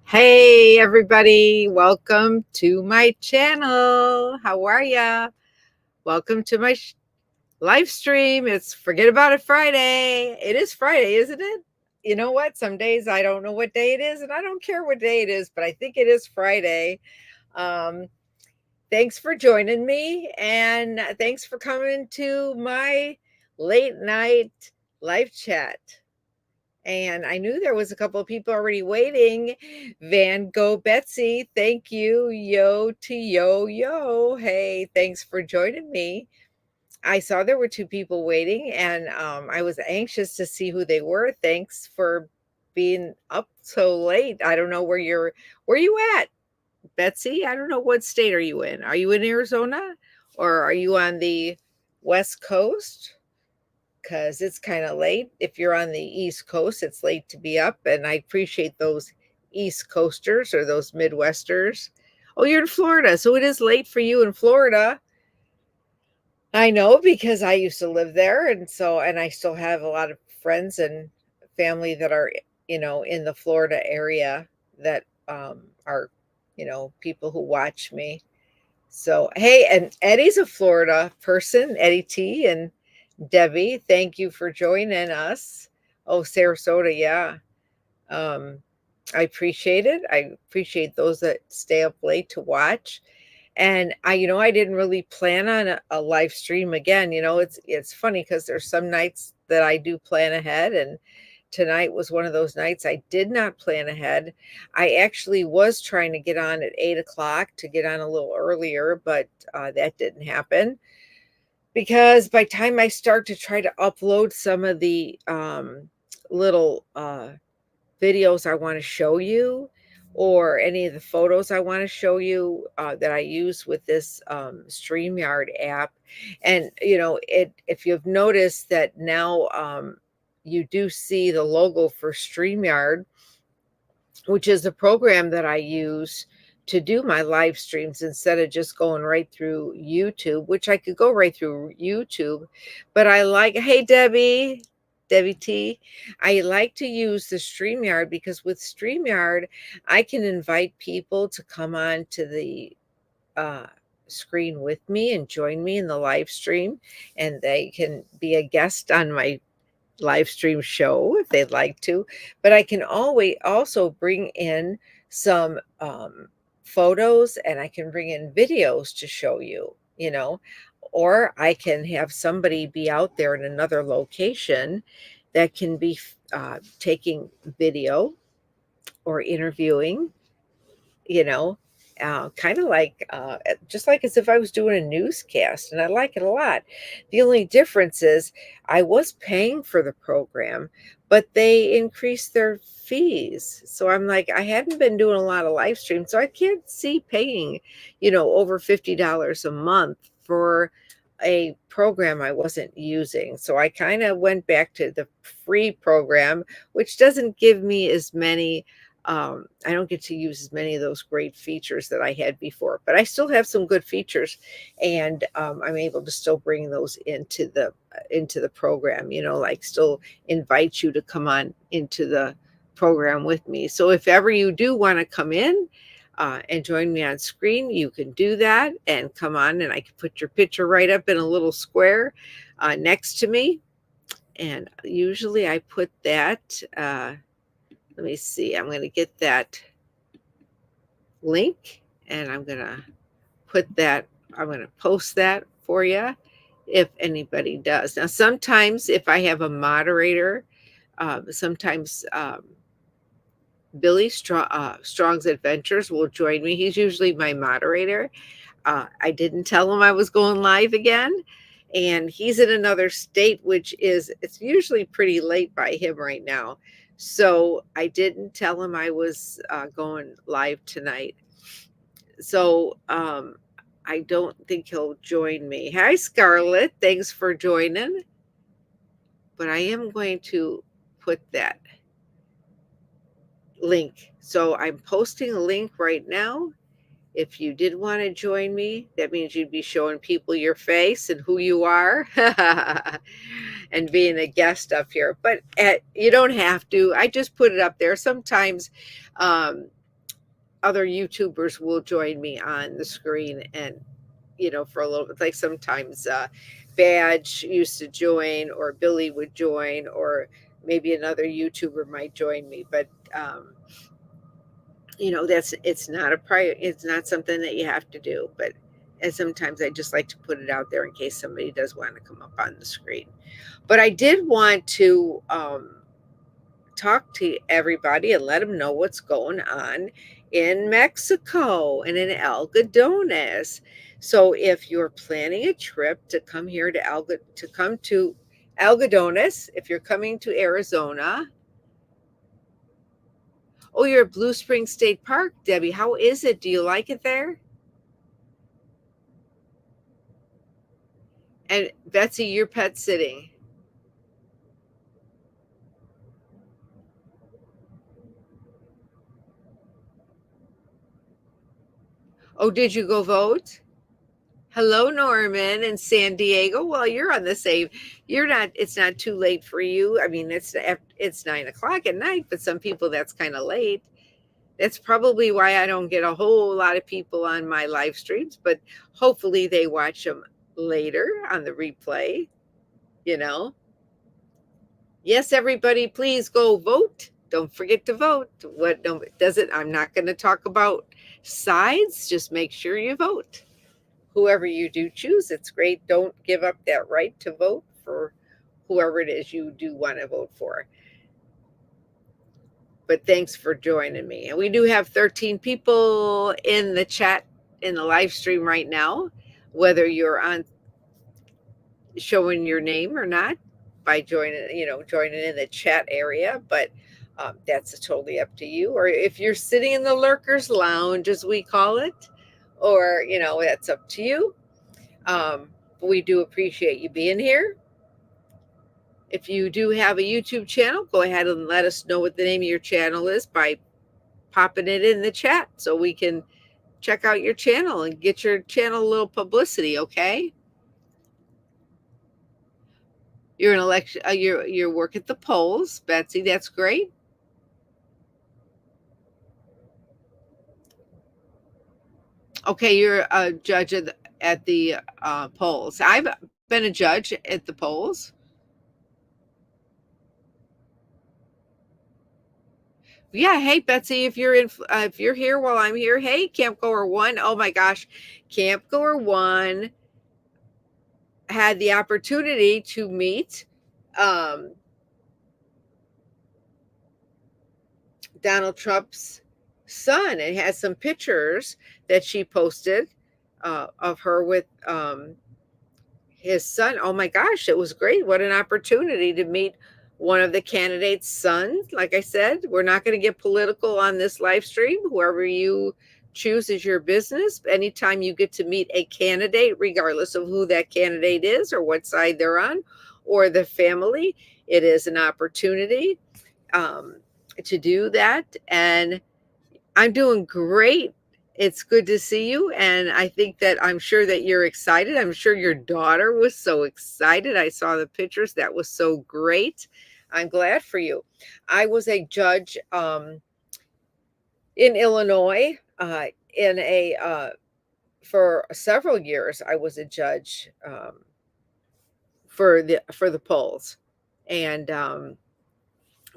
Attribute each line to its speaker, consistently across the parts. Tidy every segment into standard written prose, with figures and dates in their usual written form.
Speaker 1: Hey everybody, welcome to my channel. How are ya? Welcome to my live stream. It's Forget About It Friday. It is Friday, isn't it? You know what? Some days I don't know what day it is, and I don't care what day it is, but I think it is Friday. Um, Thanks for joining me, and thanks for coming to my late night live chat. And I knew there was a couple of people already waiting. Van Gogh Betsy, thank you. Yo to yo yo. Hey, thanks for joining me. I saw there were two people waiting, and I was anxious to see who they were. Thanks for being up so late. I don't know where you at, Betsy? I don't know, what state are you in? Are you in Arizona or are you on the West Coast? Because it's kind of late. If you're on the East Coast, it's late to be up. And I appreciate those East Coasters or those Midwesters. Oh, you're in Florida. So it is late for you in Florida. I know because I used to live there. And I still have a lot of friends and family that are, in the Florida area that are, people who watch me. So, hey, and Eddie's a Florida person, Eddie T. And Debbie, thank you for joining us. Oh, Sarasota, yeah. Um, I appreciate it. I appreciate those that stay up late to watch. And I didn't really plan on a live stream again. It's funny because there's some nights that I do plan ahead, and tonight was one of those nights I did not plan ahead. I actually was trying to get on at 8 o'clock to get on a little earlier, but that didn't happen because by time I start to try to upload some of the little videos I want to show you, or any of the photos I want to show you that I use with this StreamYard app, and if you've noticed that now you do see the logo for StreamYard, which is a program that I use to do my live streams instead of just going right through YouTube, which I could go right through YouTube. But hey, Debbie T, I like to use the StreamYard because with StreamYard, I can invite people to come on to the uh, screen with me and join me in the live stream, and they can be a guest on my live stream show if they'd like to. But I can always also bring in some photos, and I can bring in videos to show you, or I can have somebody be out there in another location that can be taking video or interviewing, you know, kind of like just like as if I was doing a newscast, and I like it a lot. The only difference is I was paying for the program, but they increased their fees. So I'm like, I hadn't been doing a lot of live streams, so I can't see paying, over $50 a month for a program I wasn't using. So I kind of went back to the free program, which doesn't give me as many I don't get to use as many of those great features that I had before, but I still have some good features, and I'm able to still bring those into the program. Like still invite you to come on into the program with me. So if ever you do want to come in and join me on screen, you can do that and come on, and I can put your picture right up in a little square next to me. And usually I put that. Let me see. I'm going to get that link, and I'm going to post that for you if anybody does. Now, sometimes if I have a moderator, sometimes Billy Strong's Adventures will join me. He's usually my moderator. I didn't tell him I was going live again, and he's in another state, it's usually pretty late by him right now. So I didn't tell him I was going live tonight. So I don't think he'll join me. Hi, Scarlett. Thanks for joining. But I am going to put that link. So I'm posting a link right now. If you did want to join me, that means you'd be showing people your face and who you are and being a guest up here. But you don't have to. I just put it up there. Sometimes other YouTubers will join me on the screen, and for a little bit. Like sometimes Badge used to join, or Billy would join, or maybe another YouTuber might join me. But that's it's not a prior. It's not something that you have to do. But and sometimes I just like to put it out there in case somebody does want to come up on the screen. But I did want to talk to everybody and let them know what's going on in Mexico and in Algodones. So if you're planning a trip to come here to come to Algadones, if you're coming to Arizona, oh, you're at Blue Springs State Park, Debbie. How is it? Do you like it there? And Betsy, your pet sitting. Oh, did you go vote? Hello, Norman in San Diego. Well, you're on the same. You're not. It's not too late for you. I mean, it's 9 o'clock at night, but some people that's kind of late. That's probably why I don't get a whole lot of people on my live streams. But hopefully, they watch them later on the replay. You know. Yes, everybody, please go vote. Don't forget to vote. What no, does it? I'm not going to talk about sides. Just make sure you vote. Whoever you do choose, it's great. Don't give up that right to vote for whoever it is you do want to vote for. But thanks for joining me. And we do have 13 people in the chat in the live stream right now, whether you're on showing your name or not by joining in the chat area. But that's totally up to you. Or if you're sitting in the lurkers lounge, as we call it, or that's up to you. But we do appreciate you being here. If you do have a YouTube channel, go ahead and let us know what the name of your channel is by popping it in the chat so we can check out your channel and get your channel a little publicity, okay? You're an election you're work at the polls, Betsy, that's great. Okay, you're a judge at the polls. I've been a judge at the polls. Yeah, hey Betsy, if you're here while I'm here, hey Camp Goer One. Oh my gosh, Camp Goer One had the opportunity to meet Donald Trump's son, and has some pictures that she posted of her with his son. Oh my gosh, it was great. What an opportunity to meet one of the candidates' sons. Like I said, we're not going to get political on this live stream. Whoever you choose is your business. Anytime you get to meet a candidate, regardless of who that candidate is or what side they're on or the family, it is an opportunity to do that. And I'm doing great. It's good to see you. And I think that I'm sure that you're excited. I'm sure your daughter was so excited. I saw the pictures. That was so great. I'm glad for you. I was a judge in Illinois for several years. I was a judge for the polls. And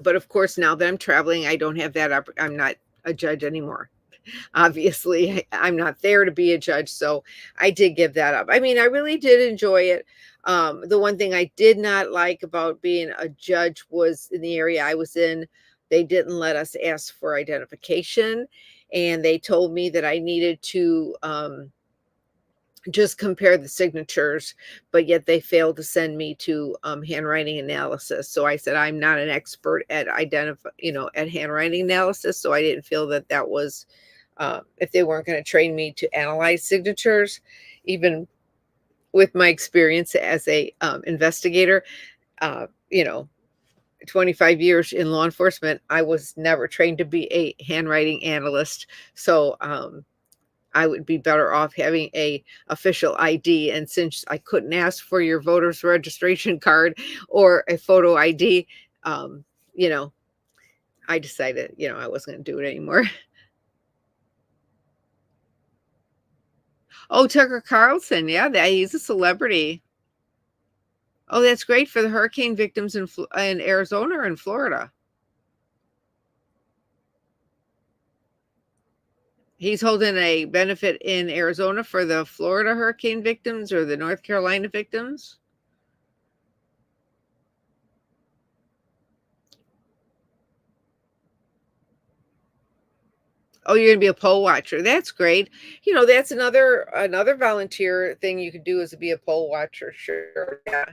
Speaker 1: but of course, now that I'm traveling, I don't have that. I'm not a judge anymore. Obviously, I'm not there to be a judge, so I did give that up. I mean, I really did enjoy it. The one thing I did not like about being a judge was in the area I was in, they didn't let us ask for identification, and they told me that I needed to just compare the signatures, but yet they failed to send me to handwriting analysis. So I said I'm not an expert at at handwriting analysis, so I didn't feel that that was if they weren't going to train me to analyze signatures, even with my experience as a investigator, uh, you know 25 years in law enforcement, I was never trained to be a handwriting analyst. So I would be better off having a official ID. And since I couldn't ask for your voter's registration card or a photo ID, um, you know, I decided, I wasn't going to do it anymore. Oh, Tucker Carlson. Yeah, he's a celebrity. Oh, that's great for the hurricane victims in Arizona and Florida. He's holding a benefit in Arizona for the Florida hurricane victims or the North Carolina victims. Oh, you're gonna be a poll watcher. That's great. That's another volunteer thing you could do is to be a poll watcher. Sure. Yeah.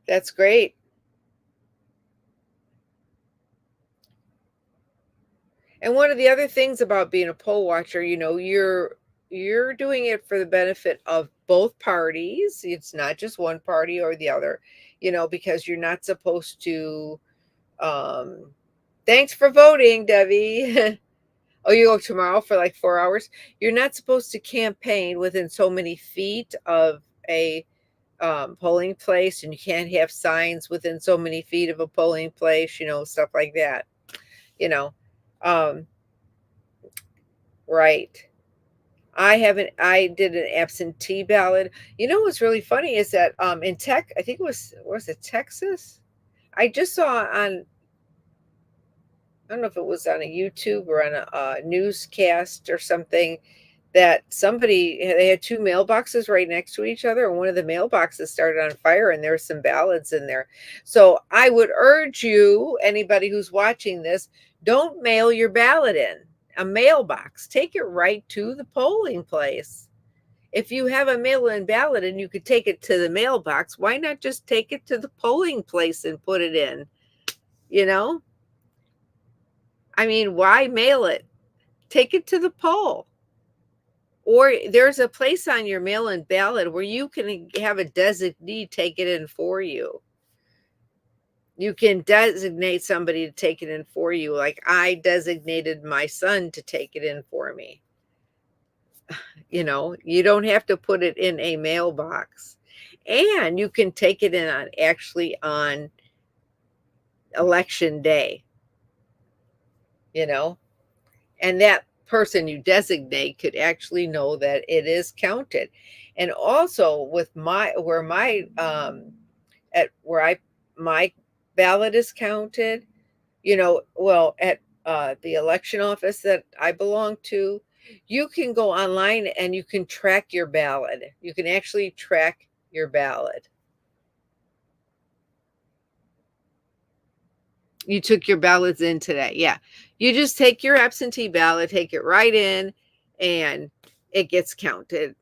Speaker 1: That's great. And one of the other things about being a poll watcher, you're doing it for the benefit of both parties. It's not just one party or the other, because you're not supposed to thanks for voting, Debbie. Oh, you go tomorrow for like 4 hours. You're not supposed to campaign within so many feet of a polling place, and you can't have signs within so many feet of a polling place, stuff like that. You know, um, right. I did an absentee ballot. What's really funny is that in I think was it Texas? I just saw on I don't know if it was on a YouTube or on a newscast or something that they had two mailboxes right next to each other, and one of the mailboxes started on fire, and there were some ballots in there. So I would urge you, anybody who's watching this, don't mail your ballot in a mailbox. Take it right to the polling place. If you have a mail-in ballot and you could take it to the mailbox, why not just take it to the polling place and put it in? You know? I mean, why mail it? Take it to the poll. Or there's a place on your mail-in ballot where you can have a designee take it in for you. You can designate somebody to take it in for you. Like I designated my son to take it in for me. You don't have to put it in a mailbox. And you can take it in on election day, you know, and that person you designate could actually know that it is counted. And also with my where my at where I my ballot is counted, well, at the election office that I belong to, you can go online and you can track your ballot. You can actually track your ballot. You took your ballots in today. Yeah. You just take your absentee ballot, take it right in, and it gets counted.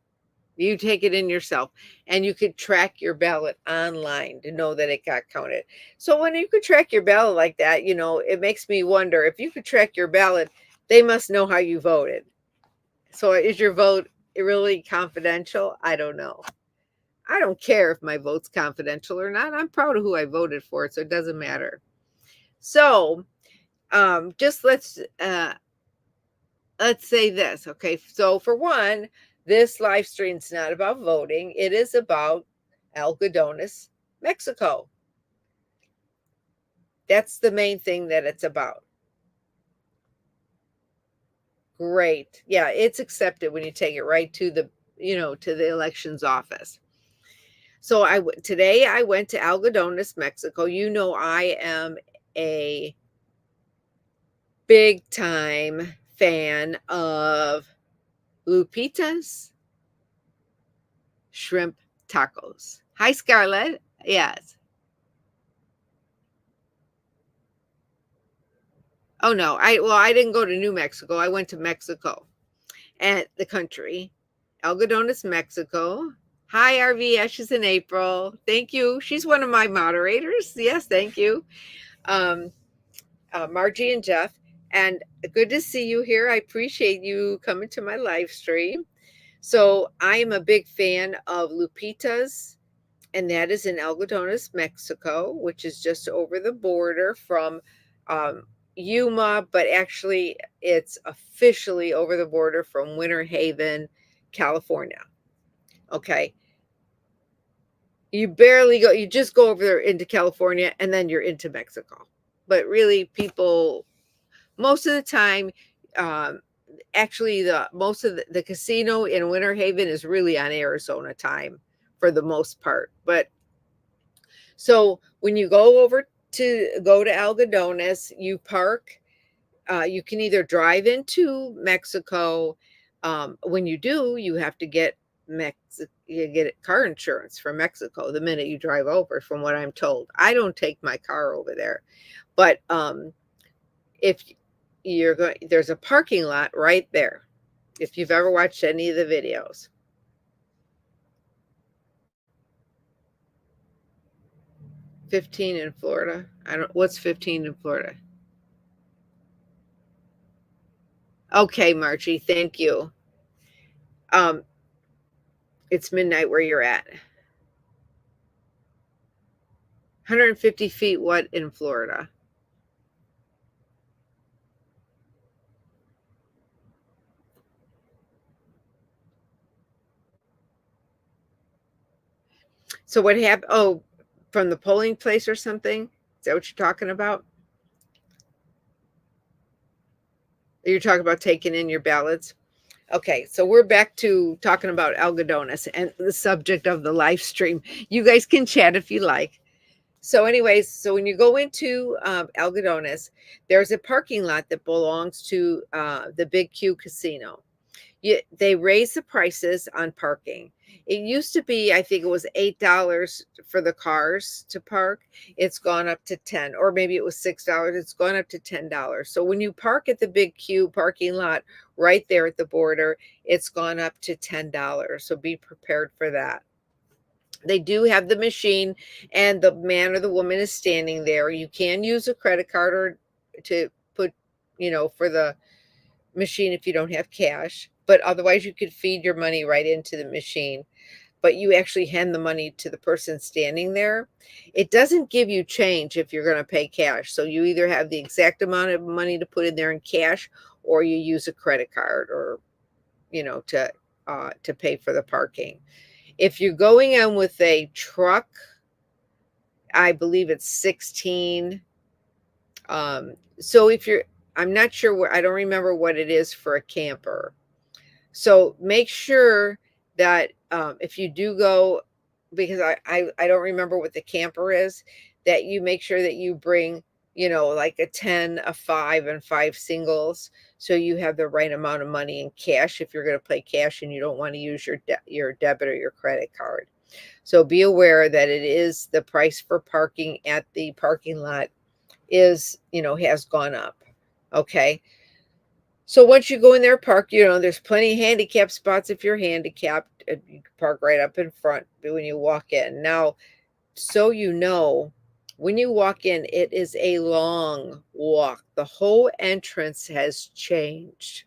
Speaker 1: You take it in yourself, and you could track your ballot online to know that it got counted. So when you could track your ballot like that, it makes me wonder if you could track your ballot, they must know how you voted. So is your vote really confidential? I don't know. I don't care if my vote's confidential or not. I'm proud of who I voted for, so it doesn't matter. So just let's say this, okay? So for one, this live stream is not about voting. It is about Algadones, Mexico. That's the main thing that it's about. Great. Yeah, it's accepted when you take it right to the elections office. So today I went to Algadones, Mexico. I am a big time fan of Lupita's shrimp tacos. Hi, Scarlett. Yes. Oh no. I didn't go to New Mexico. I went to Mexico and the country. Algodones, Mexico. Hi, RV Ashes in April. Thank you. She's one of my moderators. Yes, thank you. Um, Margie and Jeff. And good to see you here. I appreciate you coming to my live stream. So I am a big fan of Lupita's, and that is in Algodones, Mexico, which is just over the border from um, Yuma, but actually it's officially over the border from Winter Haven, California. Okay. You just go over there into California and then you're into Mexico. But really, people, most of the time, actually the most of the casino in Winter Haven is really on Arizona time for the most part. But so when you go to Algadones, you park. You can either drive into Mexico. When you do, you have to get you get car insurance from Mexico the minute you drive over, from what I'm told. I don't take my car over there, but if you're going, there's a parking lot right there. If you've ever watched any of the videos. 15 in Florida. I don't, what's 15 in Florida? Okay, Margie, thank you. Um, it's midnight where you're at. 150 feet, what in Florida? So what happened? Oh, from the polling place or something? Is that what you're talking about? You're talking about taking in your ballots? Okay, so we're back to talking about Algodones and the subject of the live stream. You guys can chat if you like. So, anyways, so when you go into Algadones, there's a parking lot that belongs to the Big Q Casino. They raise the prices on parking. It used to be, I think it was $8 for the cars to park. It's gone up to 10, or maybe it was $6. It's gone up to $10. So when you park at the Big Q parking lot right there at the border, it's gone up to $10. So be prepared for that. They do have the machine, and the man or the woman is standing there. You can use a credit card or to put, for the machine if you don't have cash, but otherwise you could feed your money right into the machine. But you actually hand the money to the person standing there. It doesn't give you change if you're going to pay cash. So you either have the exact amount of money to put in there in cash, or you use a credit card, or to pay for the parking. If you're going on with a truck, I believe it's 16. So if you're, I'm not sure where, I don't remember what it is for a camper. So make sure that if you do go, because I don't remember what the camper is, that you make sure that you bring, like a 10, a 5, and 5 singles. So you have the right amount of money in cash if you're going to play cash and you don't want to use your debit or your credit card. So be aware that it is the price for parking at the parking lot is, has gone up. Okay. So once you go in there, park, there's plenty of handicap spots. If you're handicapped, you can park right up in front when you walk in. Now, so when you walk in, it is a long walk. The whole entrance has changed.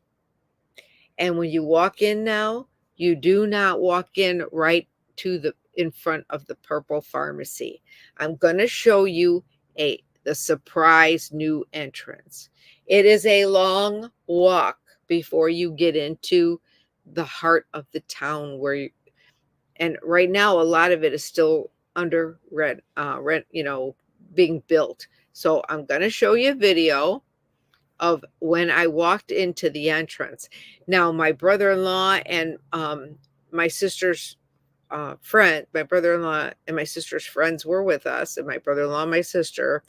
Speaker 1: And when you walk in now, you do not walk in right in front of the purple pharmacy. I'm going to show you the surprise new entrance. It is a long walk before you get into the heart of the town and right now a lot of it is still under rent, being built. So I'm going to show you a video of when I walked into the entrance. Now, my brother-in-law and my sister's friend, my brother-in-law and my sister's friends were with us, and my brother-in-law and my sister,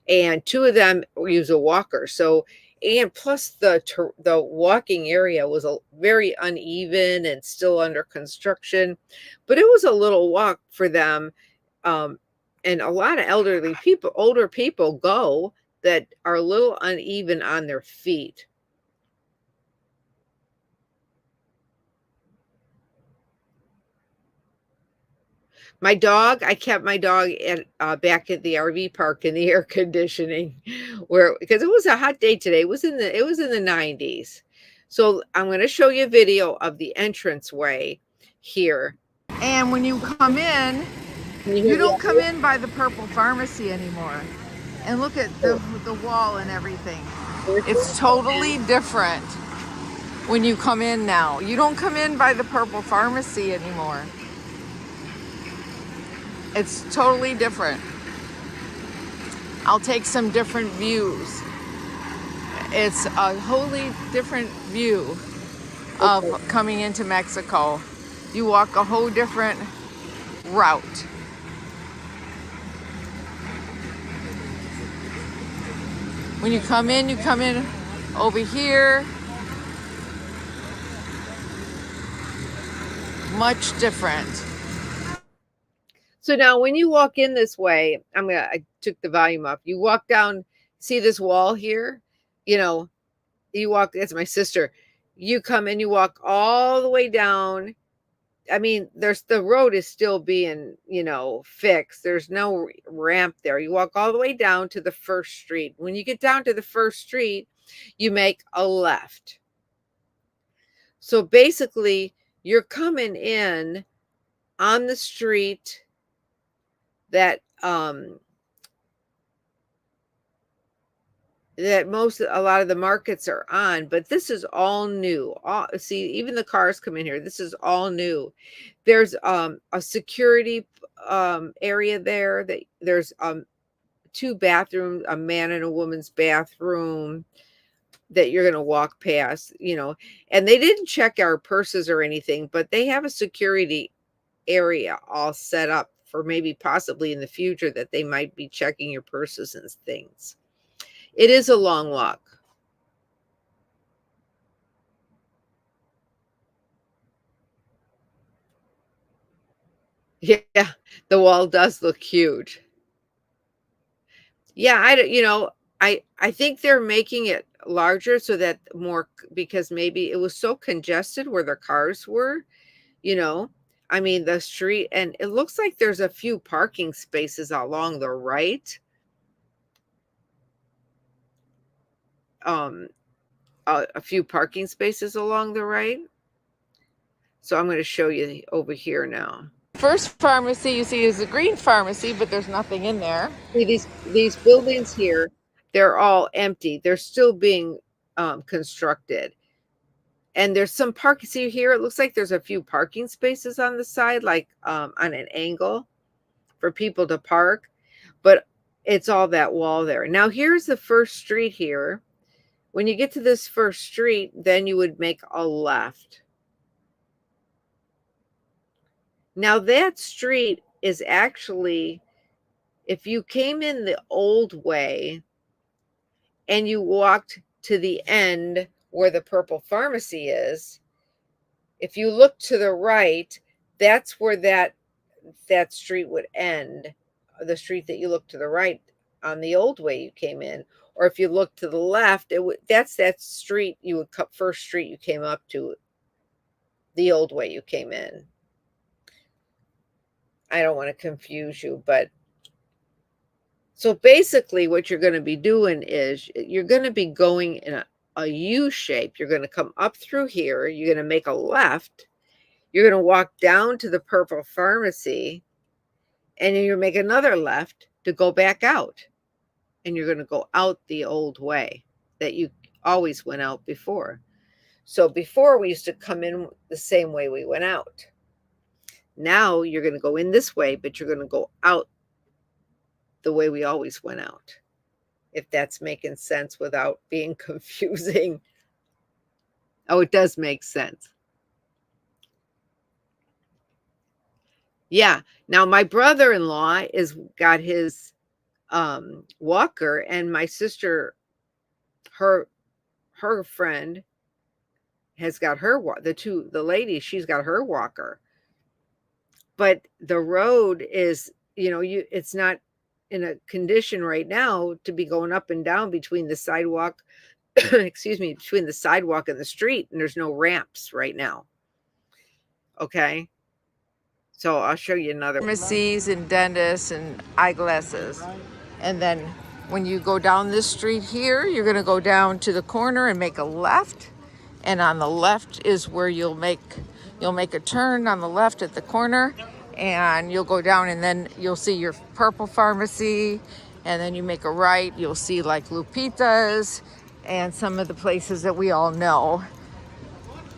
Speaker 1: and two of them use a walker. So, and plus the walking area was very uneven and still under construction, but it was a little walk for them. And a lot of older people go that are a little uneven on their feet. I kept my dog back at the RV park in the air conditioning, because it was a hot day today. It was in the 90s. So I'm going to show you a video of the entranceway here. And when you come in, you don't come in by the purple pharmacy anymore. And look at the wall and everything. It's totally different when you come in now. You don't come in by the purple pharmacy anymore. It's totally different. I'll take some different views. it's a wholly different view of coming into Mexico. You walk a whole different route. When you come in over here. Much different. So now when you walk in this way, I took the volume up. You walk down, see this wall here? You know, you walk, that's my sister. You come and you walk all the way down. I mean, the road is still being, fixed. There's no ramp there. You walk all the way down to the first street. When you get down to the first street, you make a left. So basically, you're coming in on the street that a lot of the markets are on, but this is all new. See, even the cars come in here. This is all new. There's a security area there. There's 2 bathrooms, a man and a woman's bathroom that you're going to walk past, and they didn't check our purses or anything, but they have a security area all set up for maybe possibly in the future that they might be checking your purses and things. It is a long walk. Yeah, the wall does look huge. Yeah, I think they're making it larger so that because maybe it was so congested where the cars were, I mean, the street, and it looks like there's a few parking spaces along the right. A few parking spaces along the right. So I'm going to show you over here now. First pharmacy you see is a green pharmacy, but there's nothing in there. See, these buildings here, they're all empty. They're still being constructed. And there's some parking. See here, it looks like there's a few parking spaces on the side, like on an angle for people to park. But it's all that wall there. Now here's the first street here. When you get to this first street, then you would make a left. Now that street is actually, if you came in the old way and you walked to the end where the purple pharmacy is, if you look to the right, that's where that street would end, the street that you look to the right on the old way you came in. Or if you look to the left, that's that street first street you came up to, the old way you came in. I don't want to confuse you, but so basically what you're going to be doing is you're going to be going in a U shape. You're going to come up through here. You're going to make a left. You're going to walk down to the purple pharmacy, and then you're make another left to go back out. And you're going to go out the old way that you always went out before. So before we used to come in the same way we went out. Now you're going to go in this way, but you're going to go out the way we always went out. If that's making sense without being confusing. Oh, it does make sense. Yeah. Now my brother-in-law got his walker, and my sister, her friend has got the lady, she's got her walker. But the road is, it's not in a condition right now to be going up and down between the sidewalk, between the sidewalk and the street, and there's no ramps right now. Okay. So I'll show you another. Pharmacies and dentists and eyeglasses. And then when you go down this street here, you're going to go down to the corner and make a left. And on the left is where you'll make a turn on the left at the corner, and you'll go down, and then you'll see your purple pharmacy, and then you make a right. You'll see like Lupita's and some of the places that we all know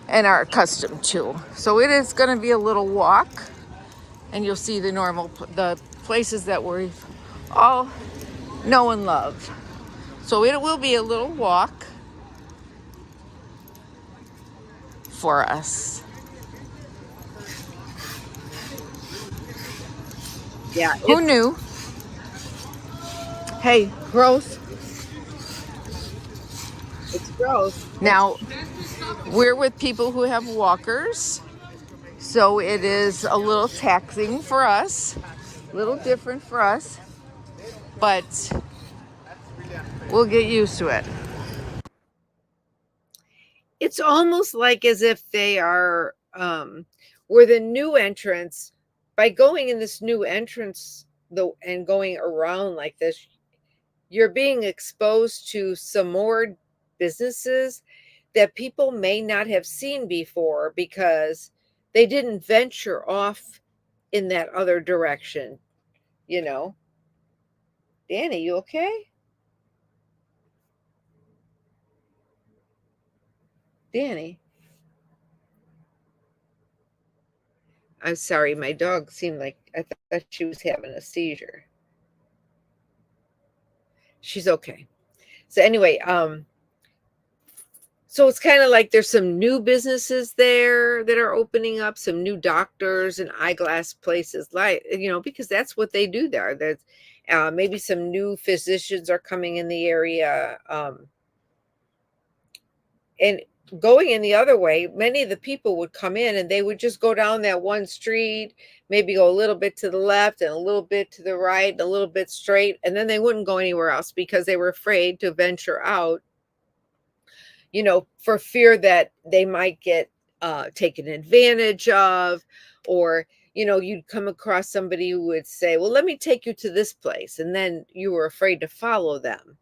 Speaker 1: and are accustomed to. So it is going to be a little walk, and you'll see the places that we all know and love. So it will be a little walk.
Speaker 2: for us.
Speaker 1: Yeah,
Speaker 2: Who knew? Hey, gross.
Speaker 1: it's gross.
Speaker 2: Now, we're with people who have walkers, so it is a little taxing for us, a little different for us, but we'll get used to it.
Speaker 1: It's almost like as if they are we're the new entrants. By going in this new entrance though and going around like this, you're being exposed to some more businesses that people may not have seen before because they didn't venture off in that other direction, you know. Danny, you okay? Danny. I'm sorry, my dog seemed like I thought she was having a seizure. She's okay. So anyway, so it's kind of like there's some new businesses there that are opening up, some new doctors and eyeglass places, like, you know, because that's what they do there. There's maybe some new physicians are coming in the area. And going in the other way, many of the people would come in and they would just go down that one street, maybe go a little bit to the left and a little bit to the right, and a little bit straight, and then they wouldn't go anywhere else because they were afraid to venture out, you know, for fear that they might get taken advantage of, or, you know, you'd come across somebody who would say, well, let me take you to this place. And then you were afraid to follow them,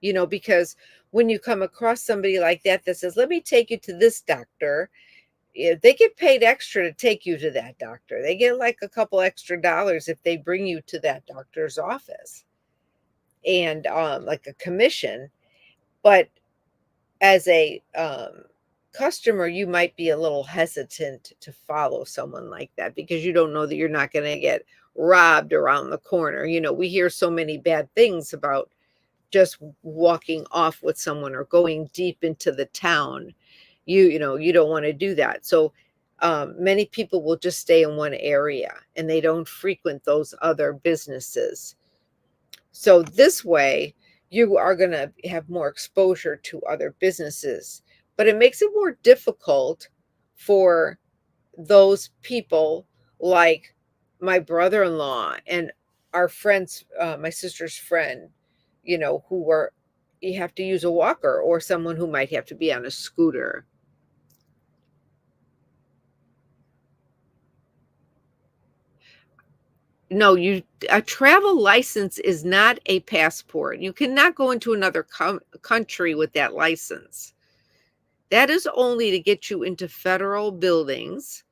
Speaker 1: you know, because when you come across somebody like that says, let me take you to this doctor, they get paid extra to take you to that doctor. They get like a couple extra dollars if they bring you to that doctor's office, and like a commission. But as a customer, you might be a little hesitant to follow someone like that because you don't know that you're not going to get robbed around the corner. You know, we hear so many bad things about just walking off with someone or going deep into the town. You know, you don't want to do that. So many people will just stay in one area and they don't frequent those other businesses. So this way, you are going to have more exposure to other businesses, but it makes it more difficult for those people like my brother-in-law and our friends, my sister's friend, you know, who are, you have to use a walker, or someone who might have to be on a scooter. No, a travel license is not a passport. You cannot go into another country with that license. That is only to get you into federal buildings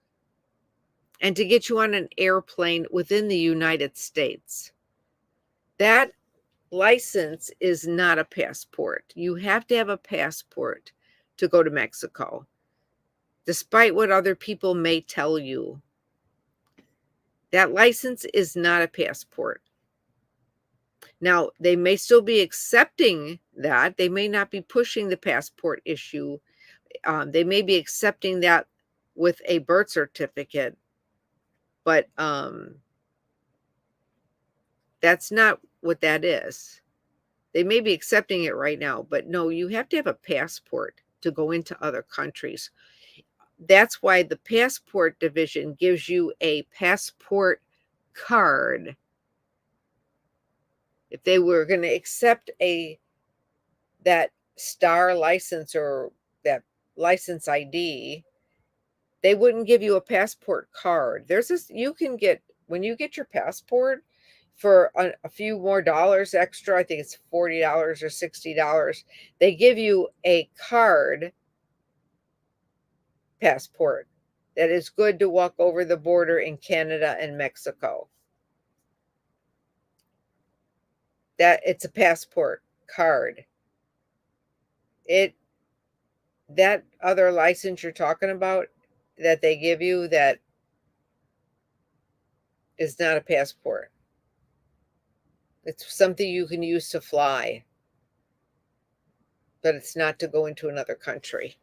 Speaker 1: and to get you on an airplane within the United States. That license is not a passport. You have to have a passport to go to Mexico, despite what other people may tell you. That license is not a passport. Now, they may still be accepting that. They may not be pushing the passport issue. They may be accepting that with a birth certificate, but that's not what that is. They may be accepting it right now, but no, you have to have a passport to go into other countries. That's why the passport division gives you a passport card. If they were going to accept that star license or that license ID, they wouldn't give you a passport card. There's this, you can get, when you get your passport for a few more dollars extra, I think it's $40 or $60, they give you a card passport that is good to walk over the border in Canada and Mexico. That it's a passport card. It That other license you're talking about that they give you, that is not a passport. It's something you can use to fly, but it's not to go into another country.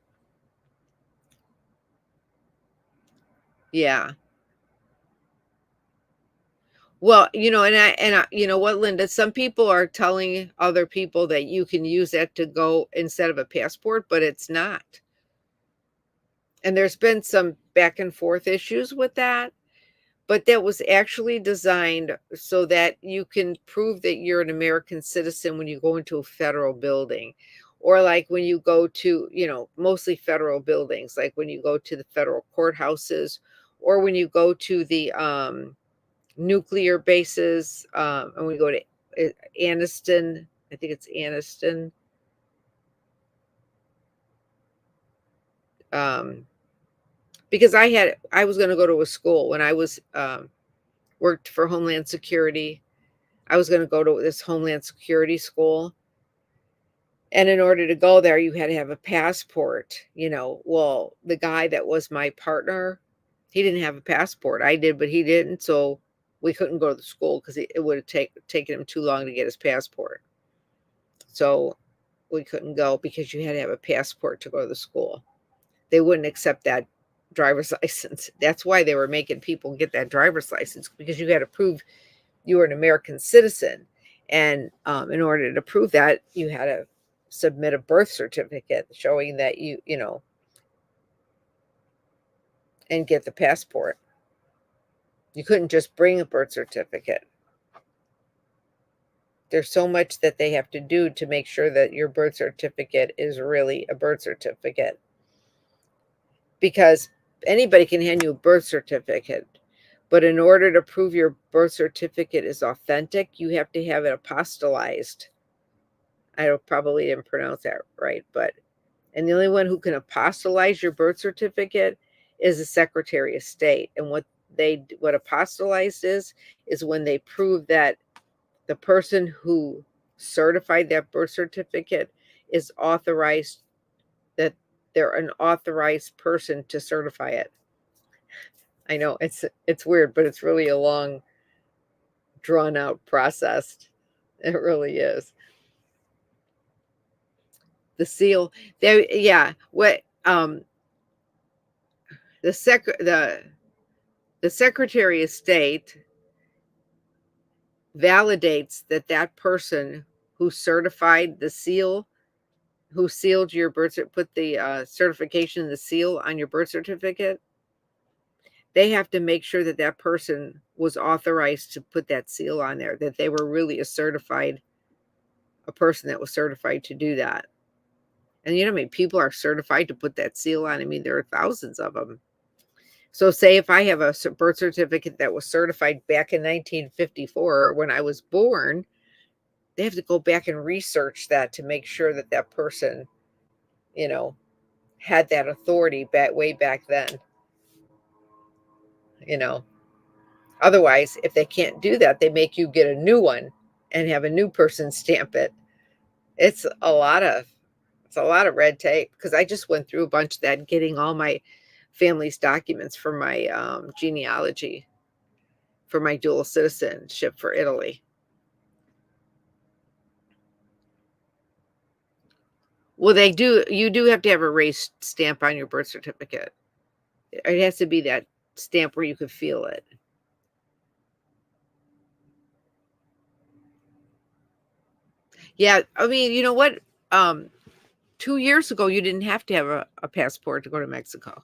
Speaker 1: Yeah. Well, you know what, Linda, some people are telling other people that you can use that to go instead of a passport, but it's not. And there's been some back and forth issues with that, but that was actually designed so that you can prove that you're an American citizen when you go into a federal building, or like when you go to, mostly federal buildings, like when you go to the federal courthouses, or when you go to the nuclear bases, and we go to Aniston. I think it's Aniston. Um, because I was going to go to a school when I was worked for Homeland Security. I was going to go to this Homeland Security school, and in order to go there, you had to have a passport. Well, the guy that was my partner, he didn't have a passport. I did, but he didn't, so we couldn't go to the school because it would have taken him too long to get his passport. So we couldn't go because you had to have a passport to go to the school. They wouldn't accept that driver's license. That's why they were making people get that driver's license, because you had to prove you were an American citizen. And in order to prove that, you had to submit a birth certificate showing that and get the passport. You couldn't just bring a birth certificate. There's so much that they have to do to make sure that your birth certificate is really a birth certificate, because anybody can hand you a birth certificate, but in order to prove your birth certificate is authentic, you have to have it apostolized. I probably didn't pronounce that right, and the only one who can apostolize your birth certificate is the Secretary of State. And what apostolized is when they prove that the person who certified that birth certificate is authorized, that they're an authorized person to certify it. I know it's weird, but it's really a long, drawn out process. It really is. The seal, there, yeah. What the sec the Secretary of State validates that that person who certified the seal, who sealed your put the certification, the seal on your birth certificate, they have to make sure that that person was authorized to put that seal on there, that they were really a person that was certified to do that. And you know how many people are certified to put that seal on? I mean, there are thousands of them. So, say if I have a birth certificate that was certified back in 1954 when I was born, they have to go back and research that to make sure that that person, you know, had that authority way back then. You know, otherwise, if they can't do that, they make you get a new one and have a new person stamp it. It's a lot of it's a lot of red tape, because I just went through a bunch of that, getting all my family's documents for my genealogy, for my dual citizenship for Italy. Well, you do have to have a race stamp on your birth certificate. It has to be that stamp where you can feel it. Yeah, I mean, you know what? 2 years ago, you didn't have to have a passport to go to Mexico.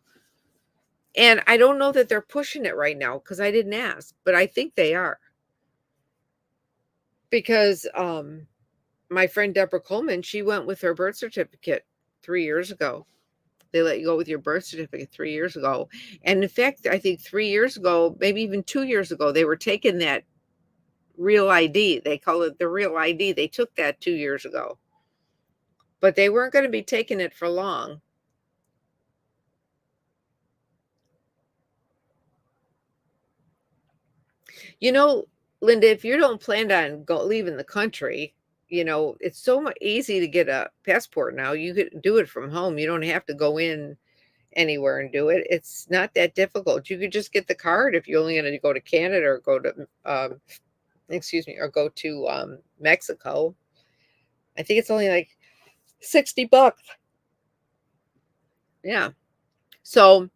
Speaker 1: And I don't know that they're pushing it right now because I didn't ask, but I think they are. Because my friend Deborah Coleman, she went with her birth certificate 3 years ago. They let you go with your birth certificate 3 years ago. And in fact, I think 3 years ago, maybe even 2 years ago, they were taking that real ID. They call it the real ID. They took that 2 years ago, but they weren't going to be taking it for long. You know, Linda, if you don't plan on leaving the country, it's so much easy to get a passport now. You could do it from home. You don't have to go in anywhere and do it. It's not that difficult. You could just get the card if you're only going to go to Canada or go to, excuse me, or go to Mexico. I think it's only like $60. Yeah. So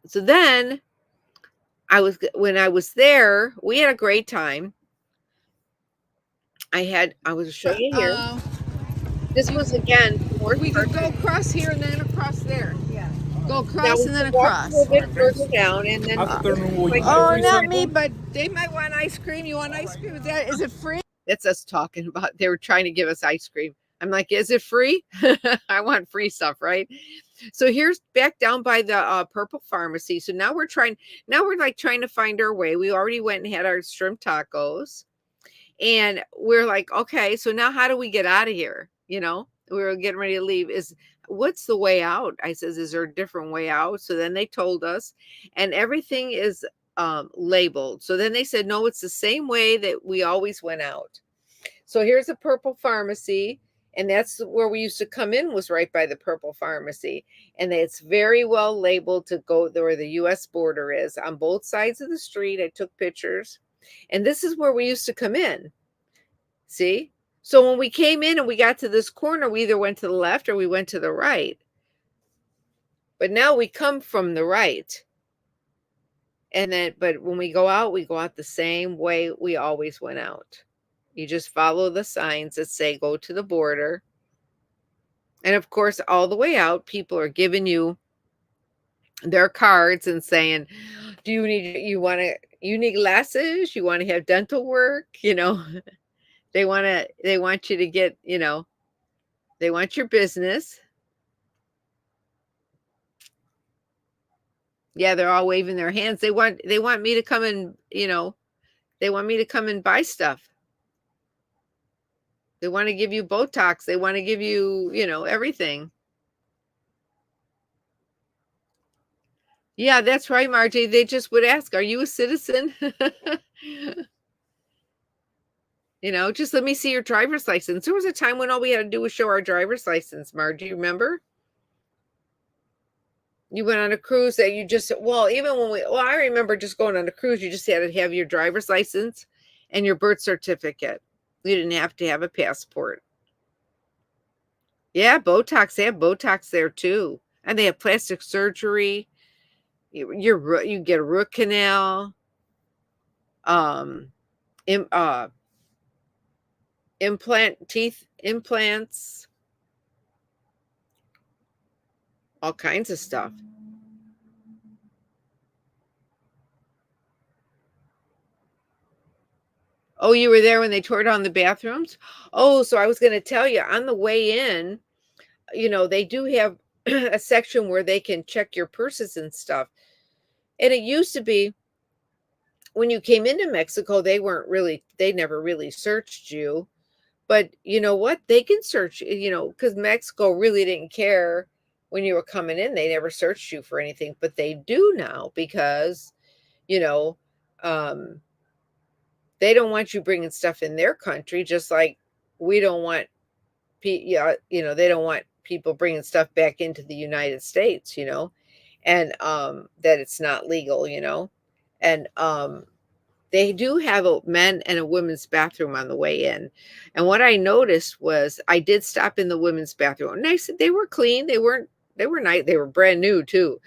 Speaker 1: So then when I was there, we had a great time. I was showing you here. This was again North
Speaker 2: We
Speaker 1: Park.
Speaker 2: could go across here and then across there.
Speaker 3: Yeah.
Speaker 2: Go
Speaker 1: Now
Speaker 2: across
Speaker 1: we
Speaker 2: and
Speaker 1: can
Speaker 2: then
Speaker 1: walk a
Speaker 2: across.
Speaker 1: little bit further down, and then
Speaker 2: Oh, not me, but they might want ice cream. You want ice cream? Is it free?
Speaker 1: that's us talking about. They were trying to give us ice cream. I'm like, is it free? I want free stuff, right? So here's back down by the Purple Pharmacy. So now we're like trying to find our way. We already went and had our shrimp tacos. And we're like, okay, so now how do we get out of here? We were getting ready to leave. What's the way out? I says, is there a different way out? So then they told us, and everything is labeled. So then they said, no, it's the same way that we always went out. So here's a Purple Pharmacy. And that's where we used to come in, was right by the Purple Pharmacy. And it's very well labeled to go where the US border is on both sides of the street. I took pictures. And this is where we used to come in. See? So when we came in and we got to this corner, we either went to the left or we went to the right. But now we come from the right. But when we go out the same way we always went out. You just follow the signs that say go to the border. And of course, all the way out, people are giving you their cards and saying, do you need glasses? You want to have dental work? They want you to get, they want your business. Yeah, they're all waving their hands. They want me to come and, they want me to come and buy stuff. They want to give you Botox. They want to give you, everything. Yeah, that's right, Margie. They just would ask, are you a citizen? Just let me see your driver's license. There was a time when all we had to do was show our driver's license, Margie, remember? You went on a cruise that you just, I remember just going on a cruise, you just had to have your driver's license and your birth certificate. You didn't have to have a passport. Yeah, Botox. They have Botox there too. And they have plastic surgery. You get a root canal. Teeth implants. All kinds of stuff. Oh, you were there when they tore down the bathrooms? Oh, so I was going to tell you, on the way in, they do have a section where they can check your purses and stuff. And it used to be when you came into Mexico, they never really searched you. But you know what? They can search, because Mexico really didn't care when you were coming in. They never searched you for anything, but they do now because, um, they don't want you bringing stuff in their country, just like we don't want, they don't want people bringing stuff back into the United States, and that it's not legal, and they do have a men and a women's bathroom on the way in. And what I noticed was I did stop in the women's bathroom, and I said they were clean. They were nice. They were brand new too.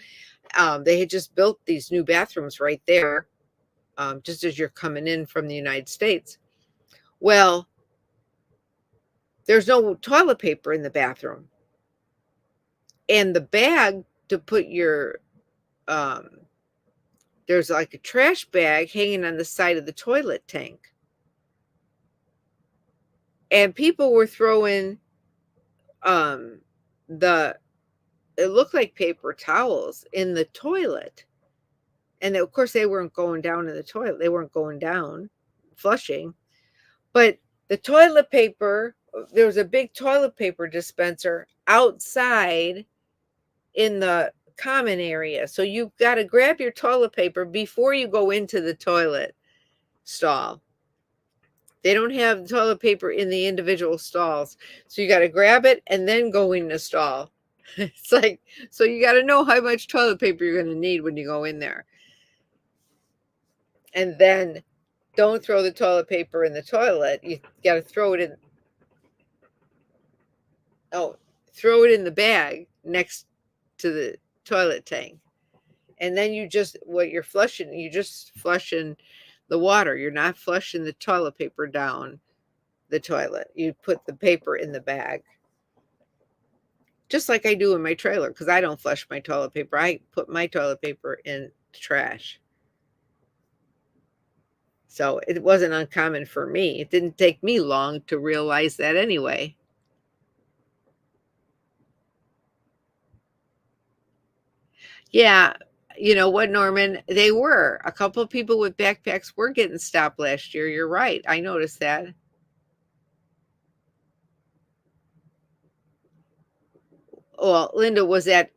Speaker 1: They had just built these new bathrooms right there, just as you're coming in from the United States. Well, there's no toilet paper in the bathroom. And the bag to put your, there's like a trash bag hanging on the side of the toilet tank. And people were throwing, it looked like paper towels in the toilet. And of course, they weren't going down in the toilet. They weren't going down, flushing. But the toilet paper, there was a big toilet paper dispenser outside in the common area. So you've got to grab your toilet paper before you go into the toilet stall. They don't have toilet paper in the individual stalls. So you got to grab it and then go in the stall. It's like, so you got to know how much toilet paper you're going to need when you go in there. And then don't throw the toilet paper in the toilet. You got to throw it in. Oh, throw it in the bag next to the toilet tank. And then what you're flushing, you're just flushing the water. You're not flushing the toilet paper down the toilet. You put the paper in the bag. Just like I do in my trailer, because I don't flush my toilet paper. I put my toilet paper in the trash. So it wasn't uncommon for me. It didn't take me long to realize that anyway. Yeah, you know what, Norman? They were. A couple of people with backpacks were getting stopped last year. You're right. I noticed that. Well, Linda, was that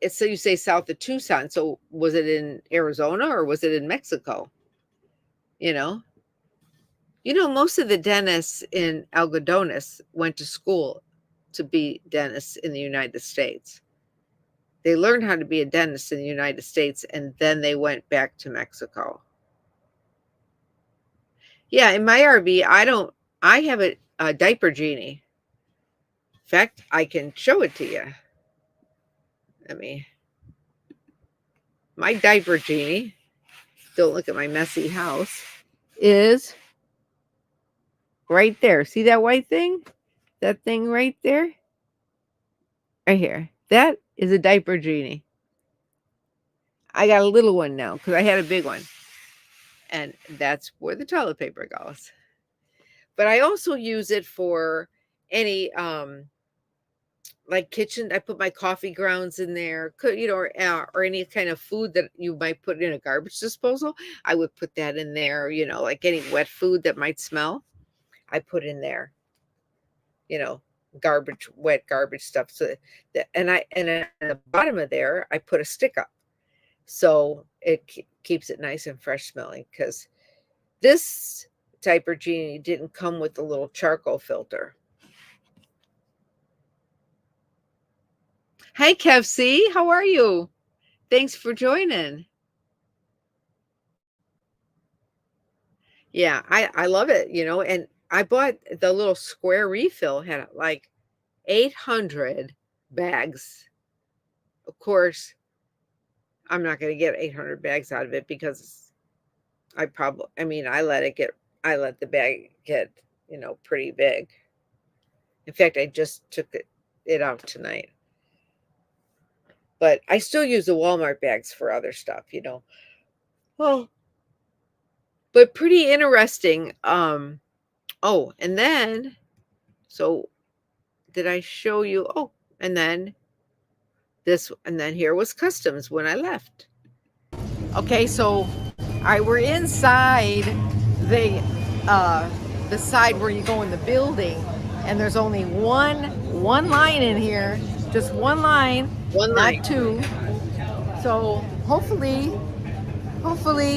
Speaker 1: it's so you say south of Tucson. So was it in Arizona or was it in Mexico? You know? You know, most of the dentists in Algadones went to school to be dentists in the United States. They learned how to be a dentist in the United States and then they went back to Mexico. Yeah, in my RV, I have a diaper genie. In fact, I can show it to you. Let me, my diaper genie, don't look at my messy house, is right there. See that white thing? That thing right there? Right here. That is a diaper genie. I got a little one now because I had a big one. And that's where the toilet paper goes. But I also use it for any like kitchen. I put my coffee grounds in there, or any kind of food that you might put in a garbage disposal. I would put that in there, like any wet food that might smell. I put in there, you know, wet garbage stuff. So that, and at the bottom of there, I put a stick up. So it keeps it nice and fresh smelling because this diaper genie didn't come with the little charcoal filter. Hi, Kev C. How are you? Thanks for joining. Yeah, I love it, and I bought the little square refill, had like 800 bags. Of course, I'm not going to get 800 bags out of it because I let the bag get, pretty big. In fact, I just took it out tonight. But I still use the Walmart bags for other stuff. Well, but pretty interesting. Oh, and then, so did I show you? Oh, and then here was customs when I left. Okay, so we're inside the the side where you go in the building, and there's only one line in here, just one line, not two. So hopefully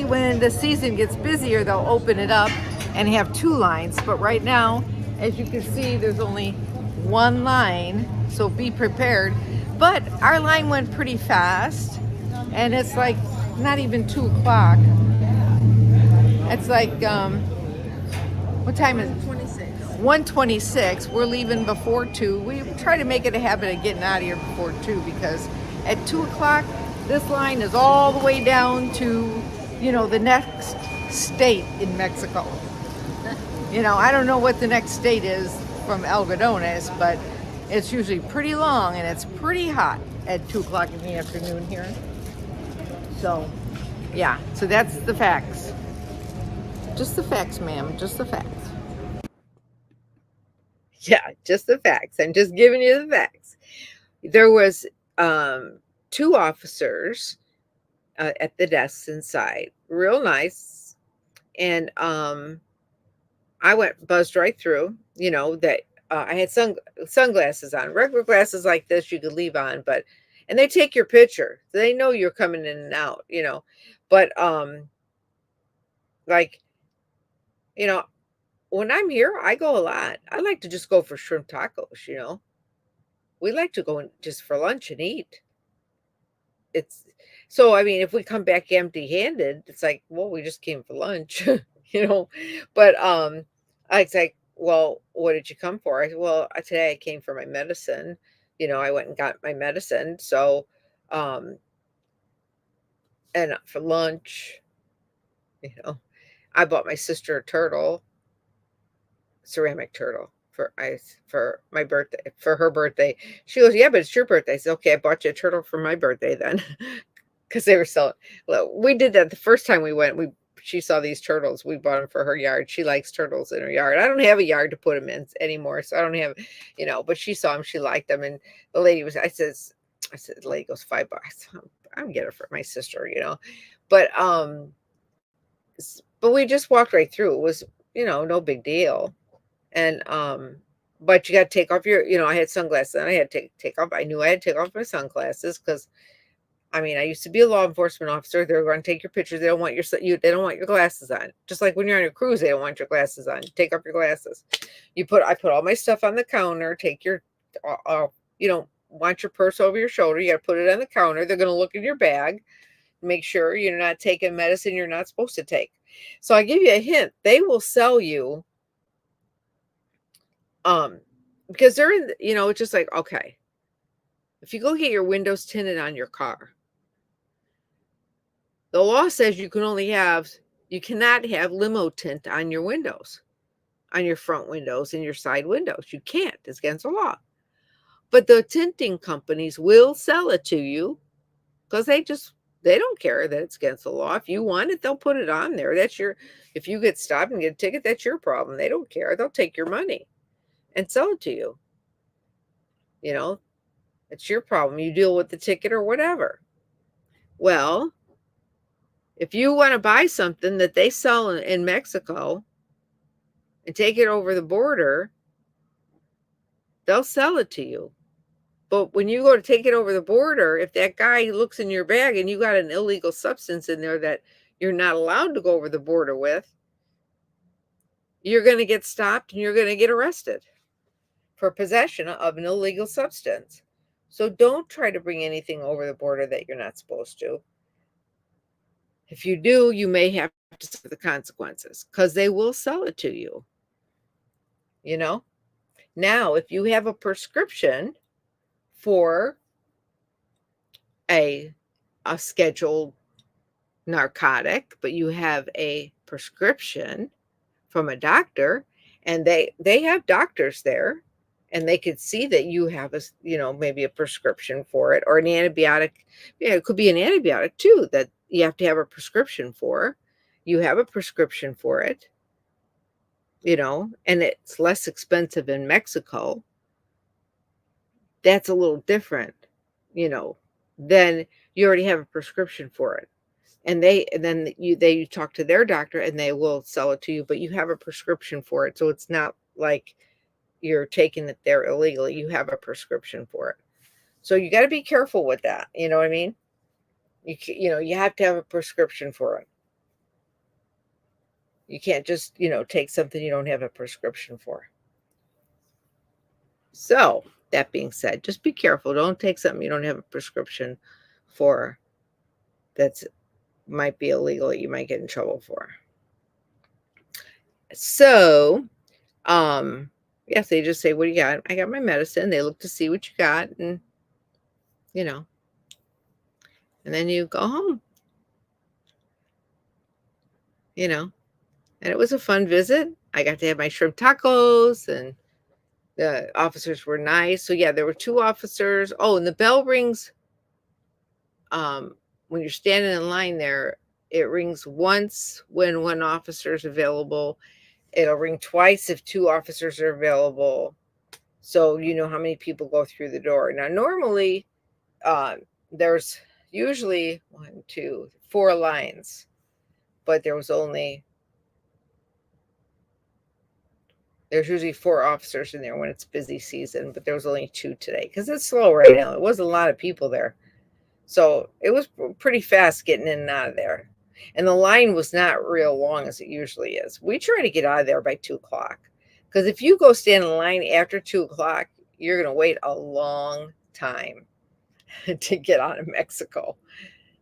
Speaker 1: when the season gets busier, they'll open it up and have two lines. But right now, as you can see, there's only one line, so be prepared. But our line went pretty fast, and it's like not even 2 o'clock. It's like, what time is it? 1:26. We're leaving before 2. We try to make it a habit of getting out of here before 2 because at 2 o'clock, this line is all the way down to, the next state in Mexico. I don't know what the next state is from Algodones, but it's usually pretty long and it's pretty hot at 2 o'clock in the afternoon here. So, yeah, so that's the facts. Just the facts, ma'am, just the facts. Yeah, just the facts. I'm just giving you the facts. There was 2 officers at the desks inside, real nice, and I buzzed right through. That I had sunglasses on, regular glasses like this you could leave on, and they take your picture. They know you're coming in and out. But like, when I'm here, I go a lot. I like to just go for shrimp tacos. We like to go just for lunch and eat. It's so, I mean, if we come back empty-handed, it's like, well, we just came for lunch, you know. But it's like, well, what did you come for? I said, well, today I came for my medicine. I went and got my medicine. So, um, And for lunch, you know, I bought my sister a turtle, ceramic turtle for my birthday, for her birthday. She goes, "Yeah, but it's your birthday." I said, "Okay, I bought you a turtle for my birthday then." Because they were selling. Well, we did that the first time we went. She saw these turtles. We bought them for her yard. She likes turtles in her yard. I don't have a yard to put them in anymore, so I don't have, But she saw them. She liked them, and the lady was. I said, the lady goes, $5. I'm getting it for my sister, But but we just walked right through. It was, no big deal. And but you got to take off your, I had sunglasses, and I had to take off. I knew I had to take off my sunglasses because I mean, I used to be a law enforcement officer. They're going to take your pictures. They don't want they don't want your glasses on. Just like when you're on your cruise, they don't want your glasses on. You take off your glasses. I put all my stuff on the counter. Take your, you don't want your purse over your shoulder. You got to put it on the counter. They're going to look in your bag, make sure you're not taking medicine you're not supposed to take. So I give you a hint. They will sell you, because they're in, it's just like, okay, if you go get your windows tinted on your car, the law says you cannot have limo tint on your windows, on your front windows and your side windows. You can't. It's against the law. But the tinting companies will sell it to you because they don't care that it's against the law. If you want it, they'll put it on there. If you get stopped and get a ticket, that's your problem. They don't care. They'll take your money and sell it to you. It's your problem. You deal with the ticket or whatever. Well, if you want to buy something that they sell in Mexico and take it over the border, they'll sell it to you. But when you go to take it over the border, if that guy looks in your bag and you got an illegal substance in there that you're not allowed to go over the border with, you're going to get stopped and you're going to get arrested for possession of an illegal substance. So don't try to bring anything over the border that you're not supposed to. If you do, you may have to suffer the consequences because they will sell it to you. Now, if you have a prescription for a scheduled narcotic, but you have a prescription from a doctor, and they have doctors there, and they could see that you have maybe a prescription for it, or an antibiotic. Yeah, it could be an antibiotic too that you have to have a prescription for. You have a prescription for it, and it's less expensive in Mexico. That's a little different, then you already have a prescription for it. And then you talk to their doctor and they will sell it to you, but you have a prescription for it. So it's not like you're taking it there illegally. You have a prescription for it. So you got to be careful with that. You know what I mean? You have to have a prescription for it. You can't just, take something you don't have a prescription for. So that being said, just be careful. Don't take something you don't have a prescription for that's might be illegal that you might get in trouble for. So, yes, they just say, "What do you got?" "I got my medicine." They look to see what you got, and and then you go home. And it was a fun visit. I got to have my shrimp tacos, and the officers were nice. So yeah, there were 2 officers. Oh, and the bell rings when you're standing in line there. It rings once when 1 officer is available. It'll ring twice if 2 officers are available. So you know how many people go through the door. Now, normally, there's usually 1, 2, 4 lines, but there's usually 4 officers in there when it's busy season, but there was only 2 today because it's slow right now. It wasn't a lot of people there. So it was pretty fast getting in and out of there. And the line was not real long as it usually is. We try to get out of there by 2 o'clock. Because if you go stand in line after 2 o'clock, you're going to wait a long time to get out of Mexico.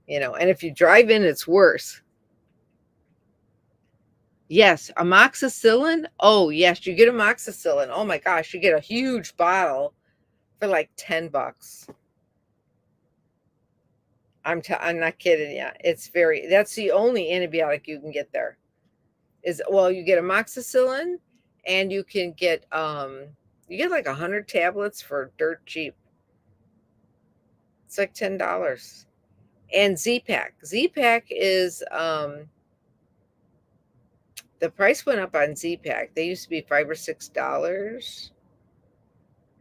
Speaker 1: And if you drive in, it's worse. Yes, amoxicillin. Oh, yes, you get amoxicillin. Oh my gosh, you get a huge bottle for like $10. I'm not kidding you. That's the only antibiotic you can get there. Well, you get amoxicillin, and you get like 100 tablets for dirt cheap. It's like $10. And Z-Pack is the price went up on Z-Pack. They used to be $5 or $6,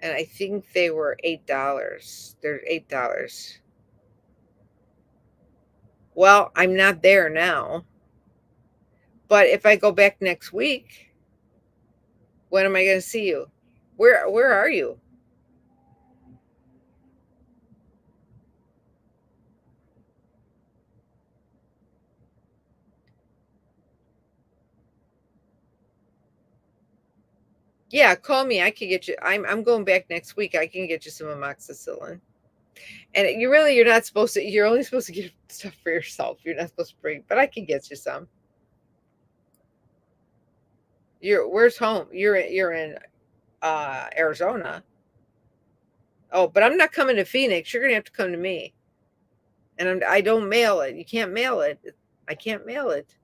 Speaker 1: and I think they were $8. They're $8. Well, I'm not there now, but if I go back next week, when am I going to see you? Where are you? Yeah, call me. I can get you. I'm going back next week. I can get you some amoxicillin. And you're not supposed to. You're only supposed to get stuff for yourself. You're not supposed to bring. But I can get you some. Where's home? You're in Arizona. Oh, but I'm not coming to Phoenix. You're gonna have to come to me. And I don't mail it. You can't mail it. I can't mail it.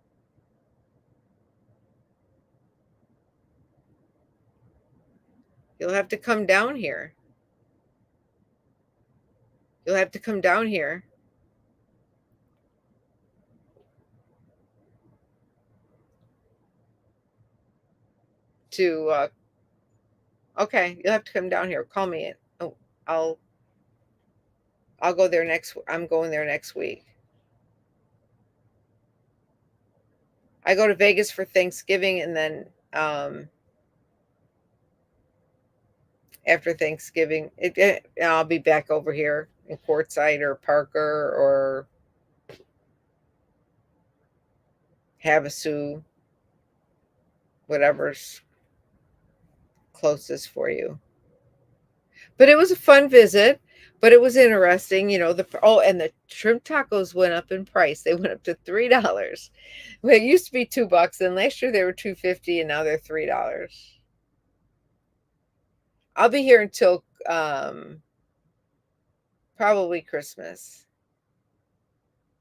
Speaker 1: You'll have to come down here. You'll have to come down here to. Okay, you'll have to come down here. Call me. Oh, I'll I'll go there next. I'm going there next week. I go to Vegas for Thanksgiving, and then after Thanksgiving, I'll be back over here in Quartzsite or Parker or Havasu, whatever's closest for you. But it was a fun visit. But it was interesting, and the shrimp tacos went up in price. They went up to $3. Well, it used to be $2, and last year they were $2.50, and now they're $3. I'll be here until probably Christmas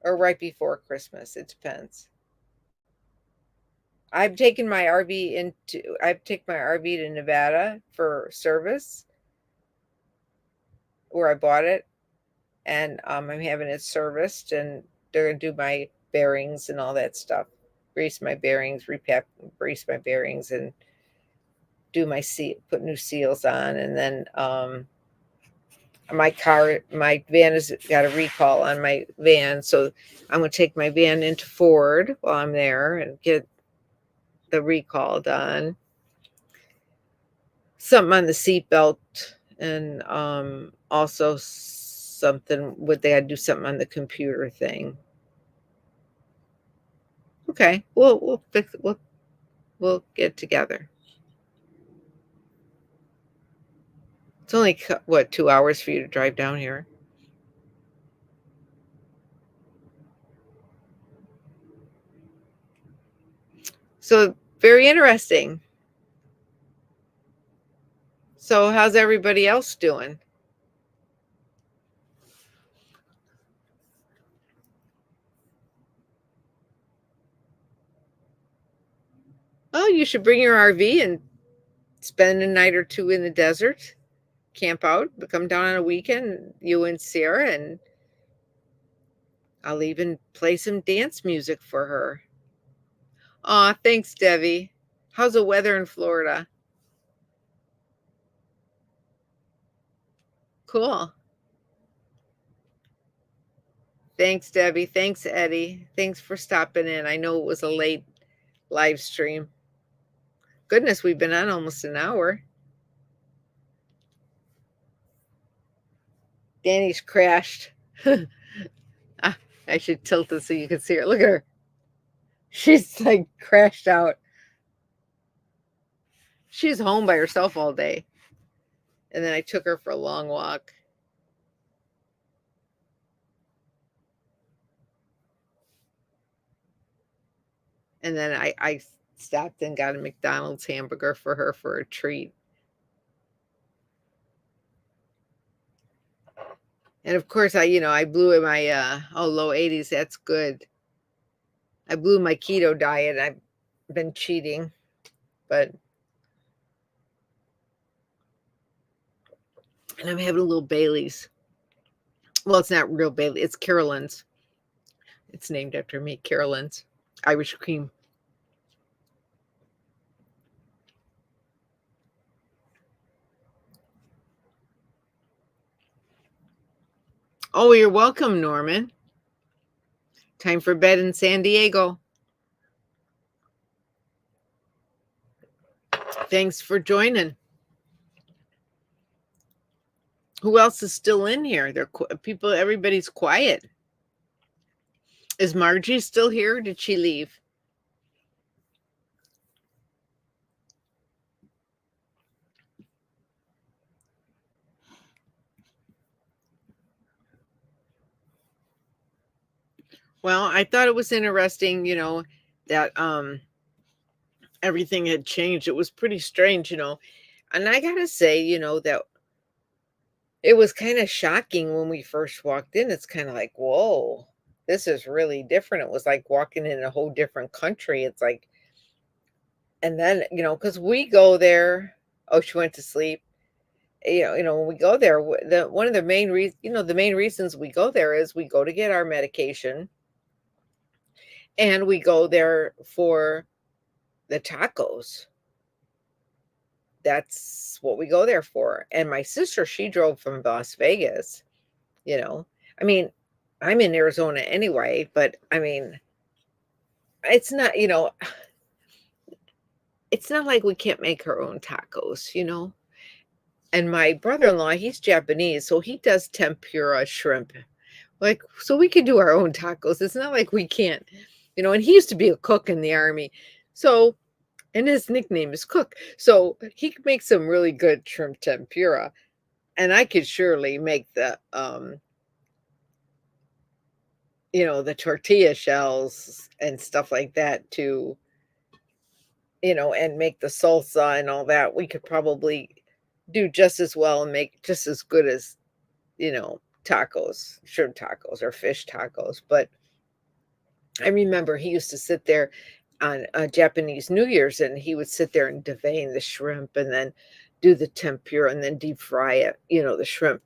Speaker 1: or right before Christmas. It depends. I've taken my RV to Nevada for service where I bought it, and I'm having it serviced, and they're gonna do my bearings and all that stuff, grease my bearings, grease my bearings, and do put new seals on, and then my van has got a recall on my van, so I'm going to take my van into Ford while I'm there and get the recall done. Something on the seatbelt, and also they had to do something on the computer thing. Okay, we'll fix it. We'll get together. It's only 2 hours for you to drive down here. So very interesting. So how's everybody else doing? Oh, you should bring your RV and spend a night or two in the desert, camp out, but come down on a weekend, you and Sarah, and I'll even play some dance music for her. Aw, thanks, Debbie. How's the weather in Florida? Cool. Thanks, Debbie. Thanks, Eddie. Thanks for stopping in. I know it was a late live stream. Goodness, we've been on almost an hour. Danny's crashed. I should tilt it so you can see her. Look at her. She's like crashed out. She's home by herself all day. And then I took her for a long walk. And then I stopped and got a McDonald's hamburger for her for a treat. And of course, I blew in my low 80s. That's good. I blew my keto diet. I've been cheating, but and I'm having a little Bailey's. Well, it's not real Bailey. It's Carolyn's. It's named after me, Carolyn's Irish cream. Oh, you're welcome, Norman. Time for bed in San Diego. Thanks for joining. Who else is still in here? People. Everybody's quiet. Is Margie still here? Or did she leave? Well, I thought it was interesting, that everything had changed. It was pretty strange, And I gotta say, that it was kind of shocking when we first walked in. It's kind of like, whoa, this is really different. It was like walking in a whole different country. It's like, and then, because we go there. Oh, she went to sleep. When we go there, one of the main reasons, the main reasons we go there is we go to get our medication, and we go there for the tacos. That's what we go there for. And my sister, she drove from Las Vegas, I mean, I'm in Arizona anyway, but I mean, it's not, it's not like we can't make our own tacos. And my brother-in-law, he's Japanese, so he does tempura shrimp. Like, so we can do our own tacos. It's not like we can't, and he used to be a cook in the army. So, and his nickname is Cook. So he can make some really good shrimp tempura. And I could surely make the tortilla shells and stuff like that too, and make the salsa and all that. We could probably do just as well and make just as good as, tacos, shrimp tacos or fish tacos. But I remember he used to sit there on Japanese New Year's, and he would sit there and devein the shrimp and then do the tempura and then deep fry it, the shrimp.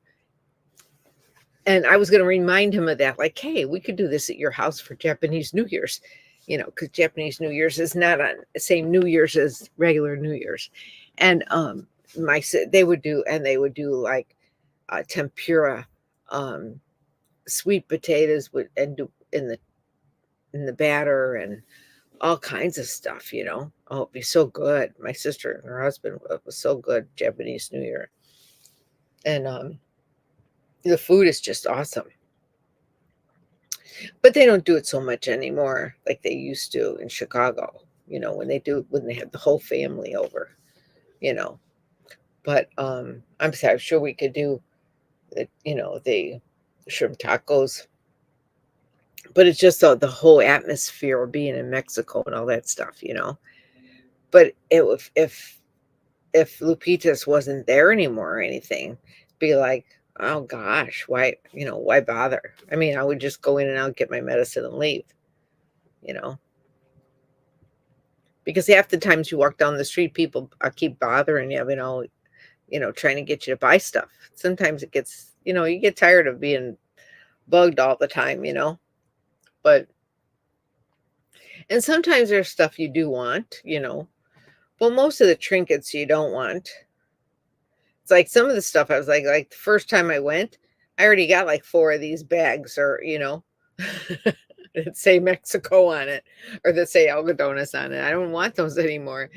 Speaker 1: And I was going to remind him of that, like, hey, we could do this at your house for Japanese New Year's, because Japanese New Year's is not on the same New Year's as regular New Year's. And they would do like tempura, sweet potatoes and do in the batter and all kinds of stuff. Oh, it'd be so good. My sister and her husband, it was so good, Japanese New Year. And the food is just awesome. But they don't do it so much anymore like they used to in Chicago, when they have the whole family over, But I'm sure we could do the shrimp tacos. But it's just the whole atmosphere of being in Mexico and all that stuff, But if Lupitas wasn't there anymore or anything, be like, oh gosh, why bother? I mean, I would just go in and out, get my medicine and leave, because half the times you walk down the street, people keep bothering you, trying to get you to buy stuff. Sometimes it gets, you get tired of being bugged all the time, but, and sometimes there's stuff you do want, well, most of the trinkets you don't want. It's like some of the stuff I was like the first time I went, I already got like 4 of these bags, or, that say Mexico on it, or that say Algadones on it. I don't want those anymore,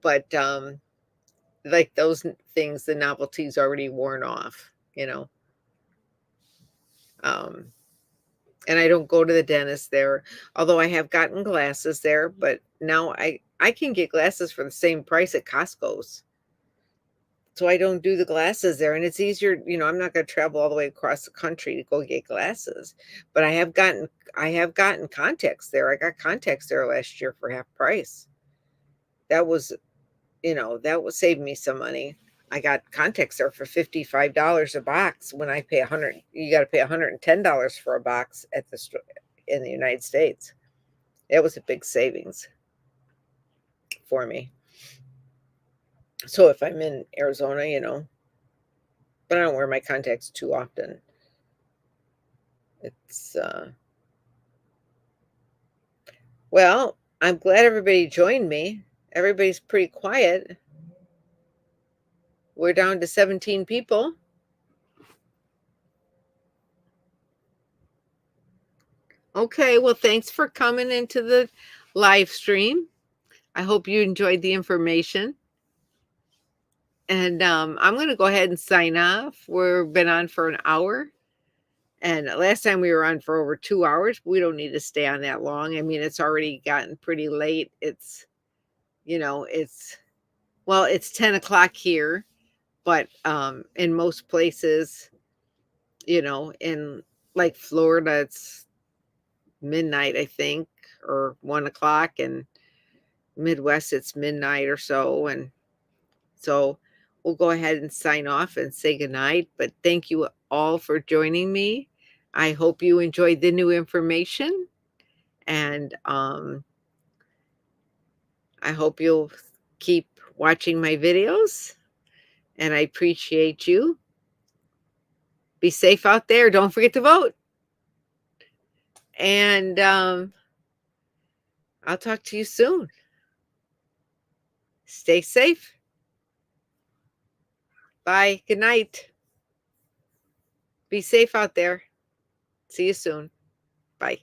Speaker 1: But like those things, the novelty's already worn off, And I don't go to the dentist there, although I have gotten glasses there. But now I can get glasses for the same price at Costco's. So I don't do the glasses there, and it's easier, I'm not going to travel all the way across the country to go get glasses. But I have gotten contacts there. I got contacts there last year for half price. That was, that would save me some money. I got contacts there for $55 a box. When I pay 100, you got to pay $110 for a box at the store in the United States. It was a big savings for me. So if I'm in Arizona, but I don't wear my contacts too often. It's well, I'm glad everybody joined me. Everybody's pretty quiet. We're down to 17 people. Okay, well, thanks for coming into the live stream. I hope you enjoyed the information. And I'm going to go ahead and sign off. We've been on for an hour. And last time we were on for over 2 hours. We don't need to stay on that long. I mean, it's already gotten pretty late. It's, it's 10 o'clock here. But in most places, in like Florida, it's midnight, I think, or 1 o'clock. And Midwest, it's midnight or so. And so we'll go ahead and sign off and say goodnight. But thank you all for joining me. I hope you enjoyed the new information. And I hope you'll keep watching my videos. And I appreciate you. Be safe out there. Don't forget to vote. And I'll talk to you soon. Stay safe. Bye. Good night. Be safe out there. See you soon. Bye.